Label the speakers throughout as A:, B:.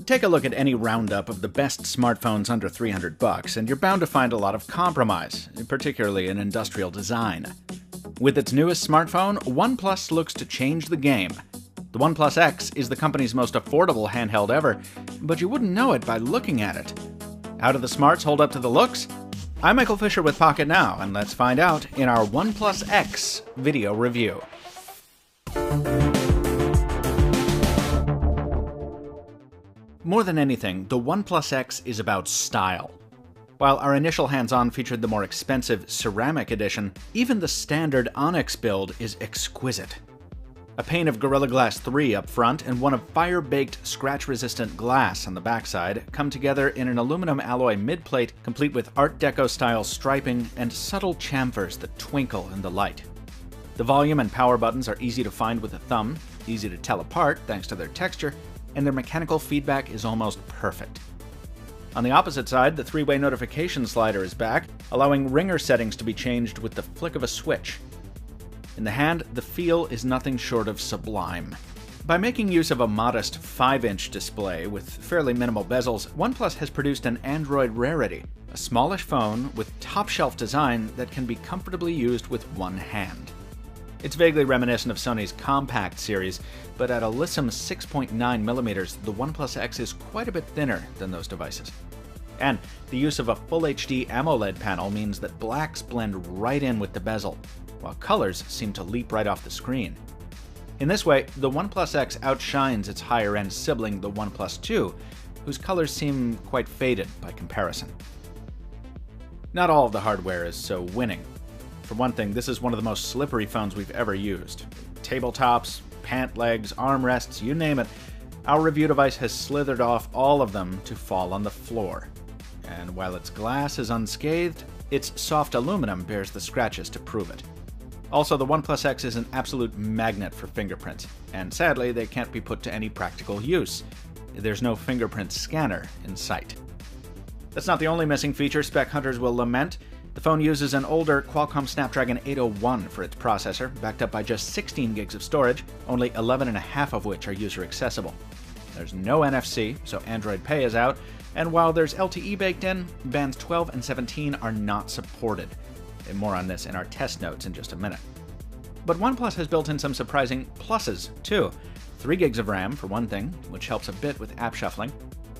A: Take a look at any roundup of the best smartphones under $300 and you're bound to find a lot of compromise, particularly in industrial design. With its newest smartphone, OnePlus looks to change the game. The OnePlus X is the company's most affordable handheld ever, but you wouldn't know it by looking at it. How do the smarts hold up to the looks? I'm Michael Fisher with Pocket Now, and let's find out in our OnePlus X video review. More than anything, the OnePlus X is about style. While our initial hands-on featured the more expensive ceramic edition, even the standard Onyx build is exquisite. A pane of Gorilla Glass 3 up front and one of fire-baked, scratch-resistant glass on the backside come together in an aluminum alloy midplate complete with Art Deco-style striping and subtle chamfers that twinkle in the light. The volume and power buttons are easy to find with a thumb, easy to tell apart thanks to their texture, and their mechanical feedback is almost perfect. On the opposite side, the three-way notification slider is back, allowing ringer settings to be changed with the flick of a switch. In the hand, the feel is nothing short of sublime. By making use of a modest 5-inch display with fairly minimal bezels, OnePlus has produced an Android rarity, a smallish phone with top-shelf design that can be comfortably used with one hand. It's vaguely reminiscent of Sony's Compact series, but at a lissome 6.9mm, the OnePlus X is quite a bit thinner than those devices. And the use of a Full HD AMOLED panel means that blacks blend right in with the bezel, while colors seem to leap right off the screen. In this way, the OnePlus X outshines its higher-end sibling, the OnePlus 2, whose colors seem quite faded by comparison. Not all of the hardware is so winning. For one thing, this is one of the most slippery phones we've ever used. Tabletops, pant legs, armrests, you name it, our review device has slithered off all of them to fall on the floor. And while its glass is unscathed, its soft aluminum bears the scratches to prove it. Also, the OnePlus X is an absolute magnet for fingerprints, and sadly, they can't be put to any practical use. There's no fingerprint scanner in sight. That's not the only missing feature spec hunters will lament. The phone uses an older Qualcomm Snapdragon 801 for its processor, backed up by just 16 gigs of storage, only 11.5 of which are user accessible. There's no NFC, so Android Pay is out, and while there's LTE baked in, bands 12 and 17 are not supported. And more on this in our test notes in just a minute. But OnePlus has built in some surprising pluses, too. 3 gigs of RAM, for one thing, which helps a bit with app shuffling,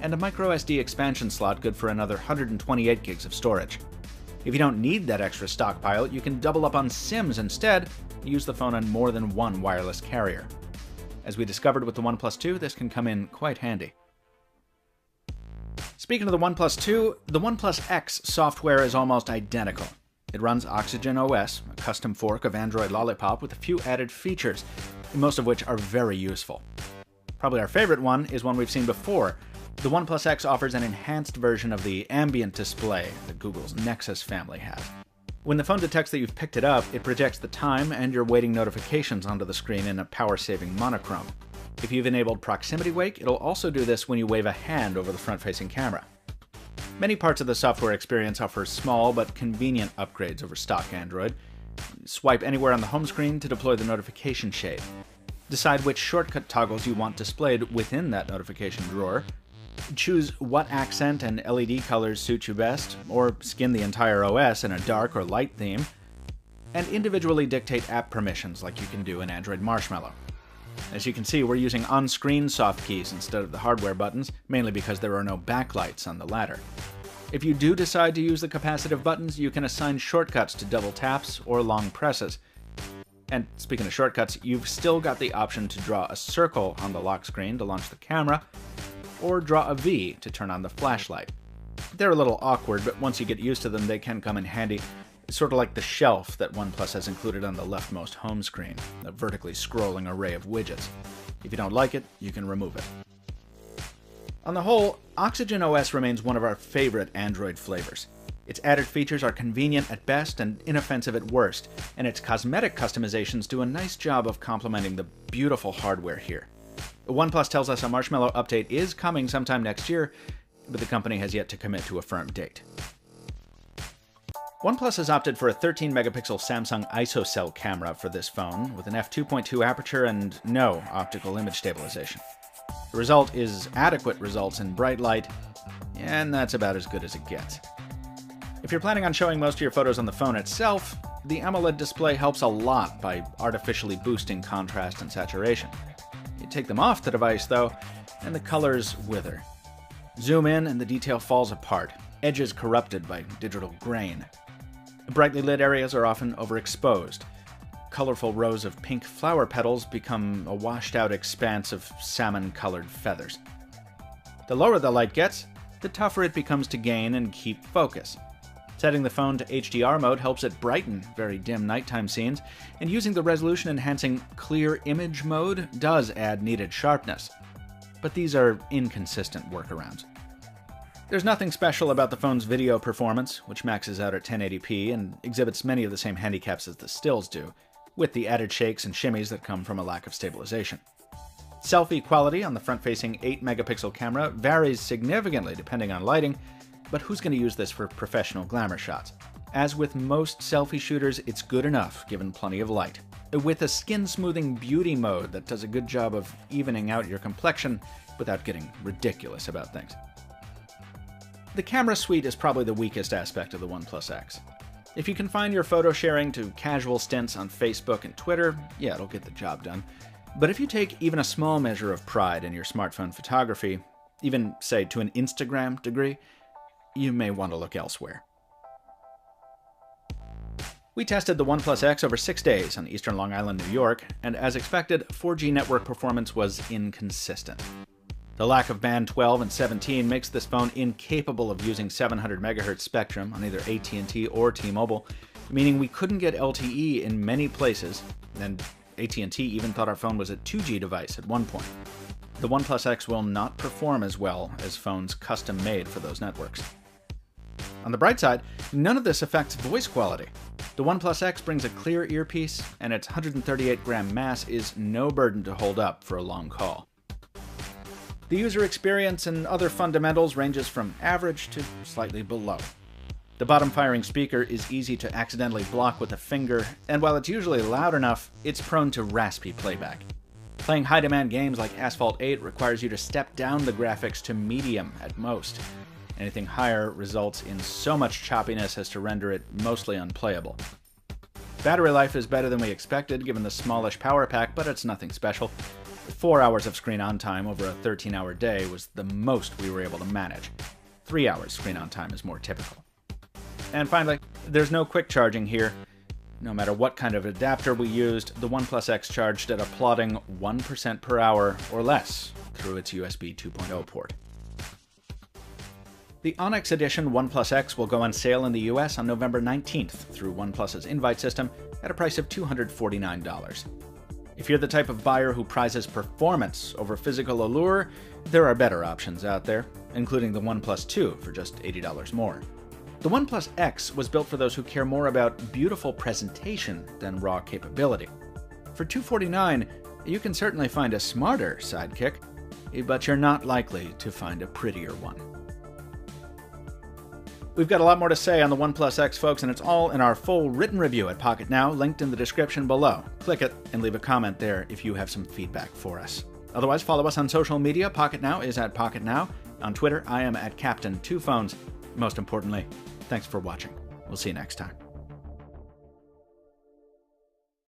A: and a microSD expansion slot good for another 128 gigs of storage. If you don't need that extra stockpile, you can double up on SIMs instead, and use the phone on more than one wireless carrier. As we discovered with the OnePlus 2, this can come in quite handy. Speaking of the OnePlus 2, the OnePlus X software is almost identical. It runs Oxygen OS, a custom fork of Android Lollipop with a few added features, most of which are very useful. Probably our favorite one is one we've seen before. The OnePlus X offers an enhanced version of the ambient display that Google's Nexus family has. When the phone detects that you've picked it up, it projects the time and your waiting notifications onto the screen in a power-saving monochrome. If you've enabled Proximity Wake, it'll also do this when you wave a hand over the front-facing camera. Many parts of the software experience offer small but convenient upgrades over stock Android. Swipe anywhere on the home screen to deploy the notification shade. Decide which shortcut toggles you want displayed within that notification drawer. Choose what accent and LED colors suit you best, or skin the entire OS in a dark or light theme, and individually dictate app permissions like you can do in Android Marshmallow. As you can see, we're using on-screen soft keys instead of the hardware buttons, mainly because there are no backlights on the latter. If you do decide to use the capacitive buttons, you can assign shortcuts to double taps or long presses. And speaking of shortcuts, you've still got the option to draw a circle on the lock screen to launch the camera, or draw a V to turn on the flashlight. They're a little awkward, but once you get used to them, they can come in handy, sort of like the shelf that OnePlus has included on the leftmost home screen, a vertically scrolling array of widgets. If you don't like it, you can remove it. On the whole, Oxygen OS remains one of our favorite Android flavors. Its added features are convenient at best and inoffensive at worst, and its cosmetic customizations do a nice job of complementing the beautiful hardware here. OnePlus tells us a Marshmallow update is coming sometime next year, but the company has yet to commit to a firm date. OnePlus has opted for a 13-megapixel Samsung ISOCELL camera for this phone, with an f2.2 aperture and no optical image stabilization. The result is adequate results in bright light, and that's about as good as it gets. If you're planning on showing most of your photos on the phone itself, the AMOLED display helps a lot by artificially boosting contrast and saturation. You take them off the device, though, and the colors wither. Zoom in and the detail falls apart, edges corrupted by digital grain. Brightly lit areas are often overexposed. Colorful rows of pink flower petals become a washed-out expanse of salmon-colored feathers. The lower the light gets, the tougher it becomes to gain and keep focus. Setting the phone to HDR mode helps it brighten very dim nighttime scenes, and using the resolution-enhancing clear image mode does add needed sharpness. But these are inconsistent workarounds. There's nothing special about the phone's video performance, which maxes out at 1080p and exhibits many of the same handicaps as the stills do, with the added shakes and shimmies that come from a lack of stabilization. Selfie quality on the front-facing 8-megapixel camera varies significantly depending on lighting, but who's going to use this for professional glamour shots? As with most selfie shooters, it's good enough given plenty of light, with a skin-smoothing beauty mode that does a good job of evening out your complexion without getting ridiculous about things. The camera suite is probably the weakest aspect of the OnePlus X. If you confine your photo sharing to casual stints on Facebook and Twitter, yeah, it'll get the job done. But if you take even a small measure of pride in your smartphone photography, even, say, to an Instagram degree, you may want to look elsewhere. We tested the OnePlus X over 6 days on eastern Long Island, New York, and as expected, 4G network performance was inconsistent. The lack of band 12 and 17 makes this phone incapable of using 700 MHz spectrum on either AT&T or T-Mobile, meaning we couldn't get LTE in many places, and AT&T even thought our phone was a 2G device at one point. The OnePlus X will not perform as well as phones custom-made for those networks. On the bright side, none of this affects voice quality. The OnePlus X brings a clear earpiece, and its 138-gram mass is no burden to hold up for a long call. The user experience and other fundamentals ranges from average to slightly below. The bottom-firing speaker is easy to accidentally block with a finger, and while it's usually loud enough, it's prone to raspy playback. Playing high-demand games like Asphalt 8 requires you to step down the graphics to medium at most. Anything higher results in so much choppiness as to render it mostly unplayable. Battery life is better than we expected given the smallish power pack, but it's nothing special. 4 hours of screen-on time over a 13-hour day was the most we were able to manage. 3 hours screen-on time is more typical. And finally, there's no quick charging here. No matter what kind of adapter we used, the OnePlus X charged at a plodding 1% per hour or less through its USB 2.0 port. The Onyx Edition OnePlus X will go on sale in the US on November 19th through OnePlus's invite system at a price of $249. If you're the type of buyer who prizes performance over physical allure, there are better options out there, including the OnePlus 2 for just $80 more. The OnePlus X was built for those who care more about beautiful presentation than raw capability. For $249, you can certainly find a smarter sidekick, but you're not likely to find a prettier one. We've got a lot more to say on the OnePlus X, folks, and it's all in our full written review at Pocket Now, linked in the description below. Click it and leave a comment there if you have some feedback for us. Otherwise, follow us on social media. Pocket Now is at Pocket Now. On Twitter, I am at Captain2Phones. Most importantly, thanks for watching. We'll see you next time.